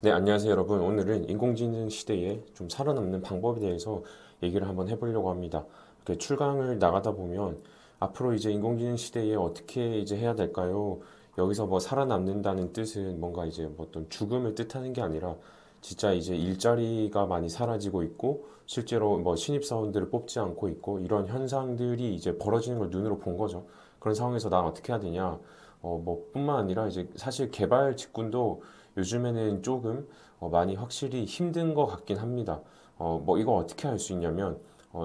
네, 안녕하세요, 여러분. 오늘은 인공지능 시대에 좀 살아남는 방법에 대해서 얘기를 한번 해보려고 합니다. 이렇게 출강을 나가다 보면 앞으로 이제 인공지능 시대에 어떻게 이제 해야 될까요? 여기서 뭐 살아남는다는 뜻은 뭔가 이제 뭐 어떤 죽음을 뜻하는 게 아니라 진짜 이제 일자리가 많이 사라지고 있고 실제로 뭐 신입사원들을 뽑지 않고 있고 이런 현상들이 이제 벌어지는 걸 눈으로 본 거죠. 그런 상황에서 난 어떻게 해야 되냐? 뭐 뿐만 아니라 이제 사실 개발 직군도 요즘에는 조금 많이 확실히 힘든 것 같긴 합니다. 뭐 이거 어떻게 할 수 있냐면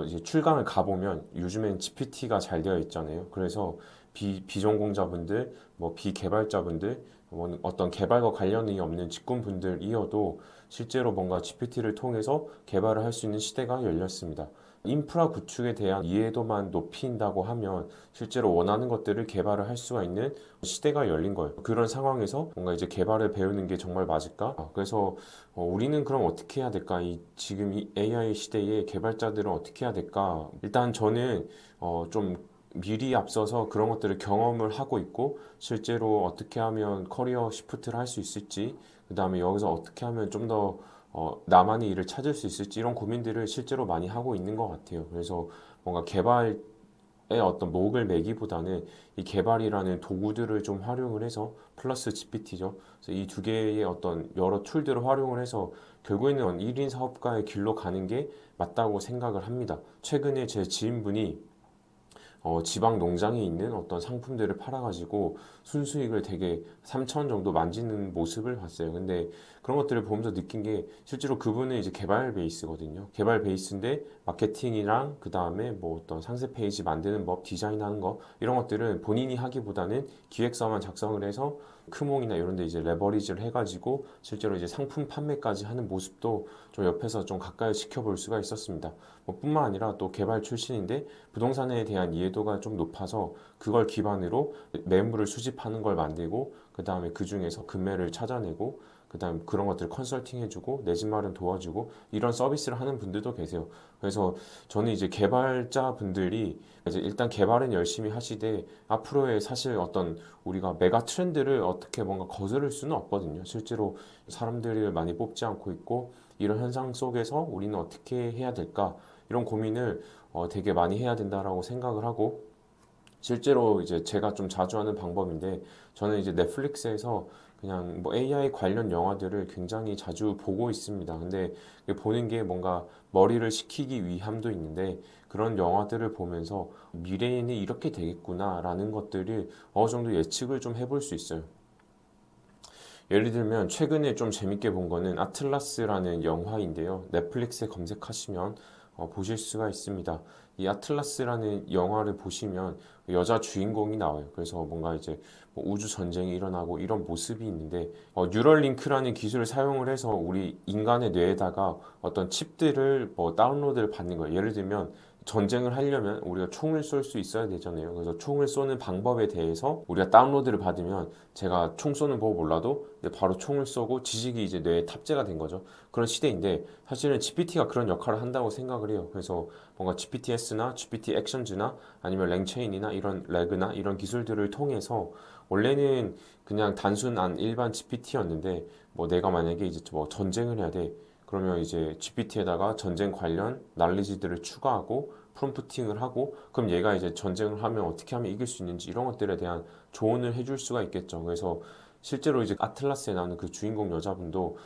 이제 출강을 가보면 요즘엔 GPT가 잘 되어 있잖아요. 그래서 비전공자분들, 뭐 비개발자분들, 뭐 어떤 개발과 관련이 없는 직군분들이어도 실제로 뭔가 GPT를 통해서 개발을 할 수 있는 시대가 열렸습니다. 인프라 구축에 대한 이해도만 높인다고 하면 실제로 원하는 것들을 개발을 할 수가 있는 시대가 열린 거예요. 그런 상황에서 뭔가 이제 개발을 배우는 게 정말 맞을까? 그래서 우리는 그럼 어떻게 해야 될까? 지금 이 AI 시대에 개발자들은 어떻게 해야 될까? 일단 저는 좀 미리 앞서서 그런 것들을 경험을 하고 있고 실제로 어떻게 하면 커리어 시프트를 할 수 있을지 그 다음에 여기서 어떻게 하면 좀 더 나만의 일을 찾을 수 있을지 이런 고민들을 실제로 많이 하고 있는 것 같아요. 그래서 뭔가 개발에 어떤 목을 매기보다는 이 개발이라는 도구들을 좀 활용을 해서 플러스 GPT죠. 그래서 이 두 개의 어떤 여러 툴들을 활용을 해서 결국에는 1인 사업가의 길로 가는 게 맞다고 생각을 합니다. 최근에 제 지인분이 지방 농장에 있는 어떤 상품들을 팔아가지고 순수익을 되게 3천 정도 만지는 모습을 봤어요. 근데 그런 것들을 보면서 느낀 게 실제로 그분은 이제 개발 베이스거든요. 개발 베이스인데 마케팅이랑 그 다음에 뭐 어떤 상세 페이지 만드는 법, 디자인하는 거 이런 것들은 본인이 하기보다는 기획서만 작성을 해서 크몽이나 이런 데 이제 레버리지를 해가지고 실제로 이제 상품 판매까지 하는 모습도 좀 옆에서 좀 가까이 지켜볼 수가 있었습니다. 뭐 뿐만 아니라 또 개발 출신인데 부동산에 대한 이해도가 좀 높아서 그걸 기반으로 매물을 수집하는 걸 만들고 그 다음에 그 중에서 금매를 찾아내고 그 다음 그런 것들 컨설팅 해주고 내 집 마련 도와주고 이런 서비스를 하는 분들도 계세요. 그래서 저는 이제 개발자 분들이 이제 일단 개발은 열심히 하시되 앞으로의 사실 어떤 우리가 메가 트렌드를 어떻게 뭔가 거스를 수는 없거든요. 실제로 사람들을 많이 뽑지 않고 있고 이런 현상 속에서 우리는 어떻게 해야 될까 이런 고민을 되게 많이 해야 된다라고 생각을 하고 실제로 이제 제가 좀 자주 하는 방법인데 저는 이제 넷플릭스에서 그냥 뭐 AI 관련 영화들을 굉장히 자주 보고 있습니다. 근데 보는 게 뭔가 머리를 식히기 위함도 있는데 그런 영화들을 보면서 미래에는 이렇게 되겠구나라는 것들을 어느 정도 예측을 좀 해볼 수 있어요. 예를 들면 최근에 좀 재밌게 본 거는 아틀라스라는 영화인데요. 넷플릭스에 검색하시면 보실 수가 있습니다. 이 아틀라스라는 영화를 보시면 여자 주인공이 나와요. 그래서 뭔가 이제 뭐 우주 전쟁이 일어나고 이런 모습이 있는데 뉴럴링크라는 기술을 사용을 해서 우리 인간의 뇌에다가 어떤 칩들을 뭐 다운로드를 받는 거예요. 예를 들면 전쟁을 하려면 우리가 총을 쏠 수 있어야 되잖아요. 그래서 총을 쏘는 방법에 대해서 우리가 다운로드를 받으면 제가 총 쏘는 법 몰라도 바로 총을 쏘고 지식이 이제 뇌에 탑재가 된 거죠. 그런 시대인데 사실은 GPT가 그런 역할을 한다고 생각을 해요. 그래서 뭔가 GPTS나 GPT 액션즈나 아니면 랭체인이나 이런 레그나 이런 기술들을 통해서 원래는 그냥 단순한 일반 GPT였는데 뭐 내가 만약에 이제 뭐 전쟁을 해야 돼. 그러면 이제 GPT에다가 전쟁 관련 난리지들을 추가하고 프롬프팅을 하고 그럼 얘가 이제 전쟁을 하면 어떻게 하면 이길 수 있는지 이런 것들에 대한 조언을 해줄 수가 있겠죠. 그래서 실제로 이제 아틀라스에 나오는 그 주인공 여자분도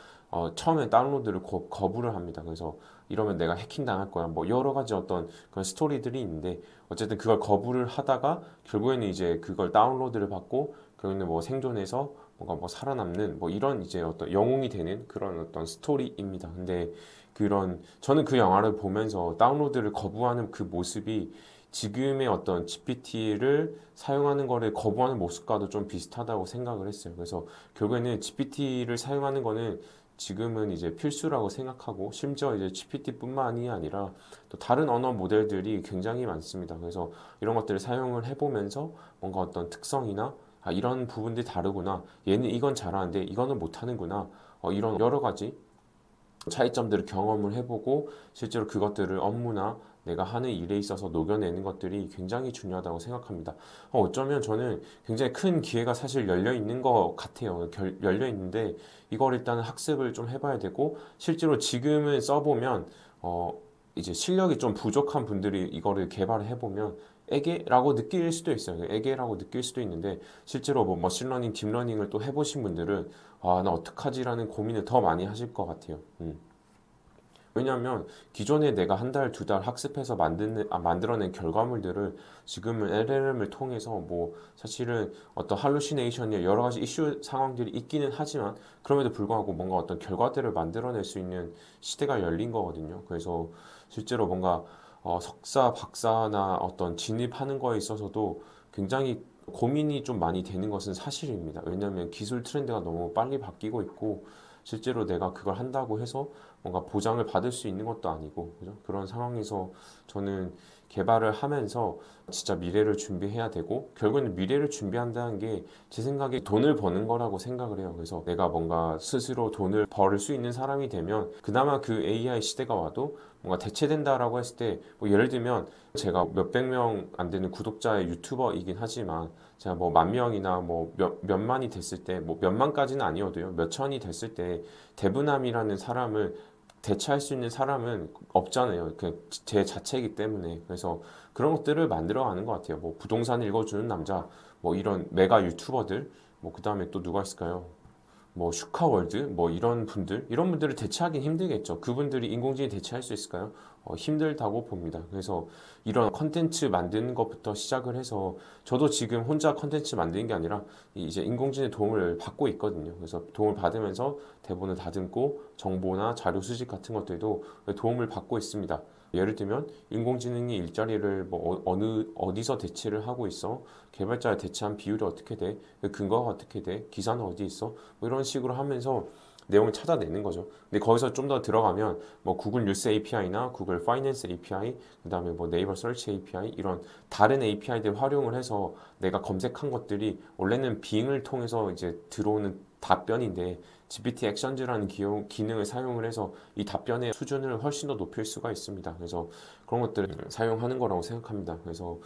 처음에 다운로드를 거부를 합니다. 그래서 이러면 내가 해킹 당할 거야. 뭐 여러 가지 어떤 그런 스토리들이 있는데 어쨌든 그걸 거부를 하다가 결국에는 이제 그걸 다운로드를 받고 결국에는 뭐 생존해서 뭔가 뭐 살아남는 뭐 이런 이제 어떤 영웅이 되는 그런 어떤 스토리입니다. 근데 그런 저는 그 영화를 보면서 다운로드를 거부하는 그 모습이 지금의 어떤 GPT를 사용하는 거를 거부하는 모습과도 좀 비슷하다고 생각을 했어요. 그래서 결국에는 GPT를 사용하는 거는 지금은 이제 필수라고 생각하고 심지어 이제 GPT뿐만이 아니라 또 다른 언어 모델들이 굉장히 많습니다. 그래서 이런 것들을 사용을 해보면서 뭔가 어떤 특성이나 이런 부분들이 다르구나. 얘는 이건 잘하는데 이거는 못하는구나. 이런 여러 가지 차이점들을 경험을 해보고 실제로 그것들을 업무나 내가 하는 일에 있어서 녹여내는 것들이 굉장히 중요하다고 생각합니다. 어쩌면 저는 굉장히 큰 기회가 사실 열려 있는 것 같아요. 열려 있는데 이걸 일단 학습을 좀 해봐야 되고 실제로 지금은 써보면 이제 실력이 좀 부족한 분들이 이거를 개발을 해보면 애게라고 느낄 수도 있어요. 애게라고 느낄 수도 있는데 실제로 뭐 머신러닝, 딥러닝을 또 해보신 분들은 나 어떡하지라는 고민을 더 많이 하실 것 같아요. 왜냐하면 기존에 내가 한 달, 두 달 학습해서 만들어낸 결과물들을 지금은 LLM을 통해서 뭐 사실은 어떤 할루시네이션의 여러 가지 이슈 상황들이 있기는 하지만 그럼에도 불구하고 뭔가 어떤 결과들을 만들어낼 수 있는 시대가 열린 거거든요. 그래서 실제로 뭔가 석사, 박사나 어떤 진입하는 거에 있어서도 굉장히 고민이 좀 많이 되는 것은 사실입니다. 왜냐하면 기술 트렌드가 너무 빨리 바뀌고 있고 실제로 내가 그걸 한다고 해서 뭔가 보장을 받을 수 있는 것도 아니고 그죠? 그런 상황에서 저는 개발을 하면서 진짜 미래를 준비해야 되고 결국에는 미래를 준비한다는 게 제 생각에 돈을 버는 거라고 생각을 해요. 그래서 내가 뭔가 스스로 돈을 벌 수 있는 사람이 되면 그나마 그 AI 시대가 와도 뭔가 대체된다라고 했을 때 뭐 예를 들면 제가 몇백 명 안 되는 구독자의 유튜버이긴 하지만 제가 뭐 만 명이나 뭐 몇만이 됐을 때 뭐 몇만까지는 아니어도요 몇 천이 됐을 때 대부남이라는 사람을 대체할 수 있는 사람은 없잖아요. 그 제 자체이기 때문에 그래서 그런 것들을 만들어가는 것 같아요. 뭐 부동산 읽어주는 남자, 뭐 이런 메가 유튜버들, 뭐 그 다음에 또 누가 있을까요? 뭐 슈카월드 뭐 이런 분들을 대체하긴 힘들겠죠. 그분들이 인공지능 대체할 수 있을까요? 힘들다고 봅니다. 그래서 이런 컨텐츠 만드는 것부터 시작을 해서 저도 지금 혼자 컨텐츠 만드는 게 아니라 이제 인공지능 도움을 받고 있거든요. 그래서 도움을 받으면서 대본을 다듬고 정보나 자료 수집 같은 것들도 도움을 받고 있습니다. 예를 들면 인공지능이 일자리를 뭐 어디서 대체를 하고 있어? 개발자를 대체한 비율이 어떻게 돼? 그 근거가 어떻게 돼? 기사는 어디 있어? 뭐 이런 식으로 하면서 내용을 찾아내는 거죠. 근데 거기서 좀 더 들어가면 뭐 구글 뉴스 API나 구글 파이낸스 API, 그다음에 뭐 네이버 서치 API 이런 다른 API들 활용을 해서 내가 검색한 것들이 원래는 빙을 통해서 이제 들어오는 답변인데 GPT 액션즈라는 기능을 사용을 해서 이 답변의 수준을 훨씬 더 높일 수가 있습니다. 그래서 그런 것들을 사용하는 거라고 생각합니다. 그래서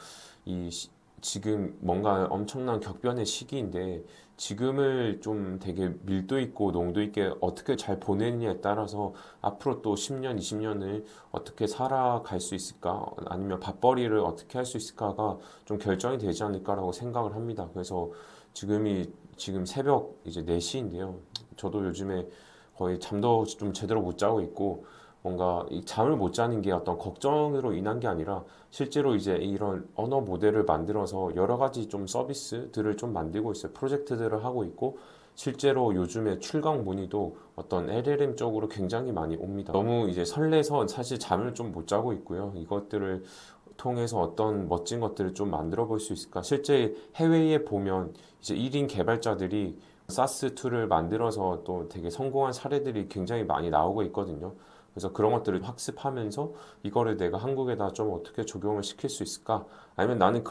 지금 뭔가 엄청난 격변의 시기인데 지금을 좀 되게 밀도 있고 농도 있게 어떻게 잘 보내느냐에 따라서 앞으로 또 10년, 20년을 어떻게 살아갈 수 있을까 아니면 밥벌이를 어떻게 할 수 있을까가 좀 결정이 되지 않을까라고 생각을 합니다. 그래서 지금 새벽 이제 4시인데요. 저도 요즘에 거의 잠도 좀 제대로 못 자고 있고 뭔가 이 잠을 못 자는 게 어떤 걱정으로 인한 게 아니라 실제로 이제 이런 언어 모델을 만들어서 여러 가지 좀 서비스들을 좀 만들고 있어요. 프로젝트들을 하고 있고 실제로 요즘에 출강 문의도 어떤 LLM 쪽으로 굉장히 많이 옵니다. 너무 이제 설레서 사실 잠을 좀 못 자고 있고요. 이것들을 통해서 어떤 멋진 것들을 좀 만들어 볼 수 있을까? 실제 해외에 보면 이제 1인 개발자들이 사스 툴을 만들어서 또 되게 성공한 사례들이 굉장히 많이 나오고 있거든요. 그래서 그런 것들을 학습하면서 이거를 내가 한국에다 좀 어떻게 적용을 시킬 수 있을까? 아니면 나는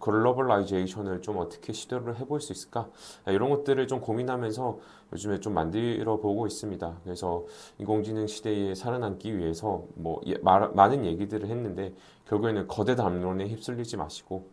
글로벌라이제이션을 좀 어떻게 시도를 해볼 수 있을까? 이런 것들을 좀 고민하면서 요즘에 좀 만들어 보고 있습니다. 그래서 인공지능 시대에 살아남기 위해서 뭐 많은 얘기들을 했는데 결국에는 거대 담론에 휩쓸리지 마시고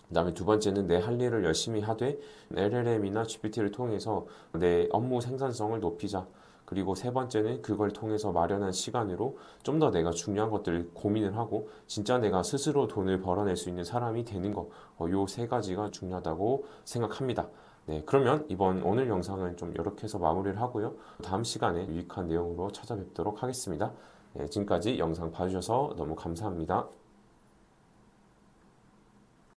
그다음에 두 번째는 내 할 일을 열심히 하되 LLM이나 GPT를 통해서 내 업무 생산성을 높이자. 그리고 세 번째는 그걸 통해서 마련한 시간으로 좀 더 내가 중요한 것들을 고민을 하고 진짜 내가 스스로 돈을 벌어낼 수 있는 사람이 되는 거. 요 세 가지가 중요하다고 생각합니다. 네, 그러면 오늘 영상은 좀 이렇게 해서 마무리를 하고요. 다음 시간에 유익한 내용으로 찾아뵙도록 하겠습니다. 네, 지금까지 영상 봐주셔서 너무 감사합니다.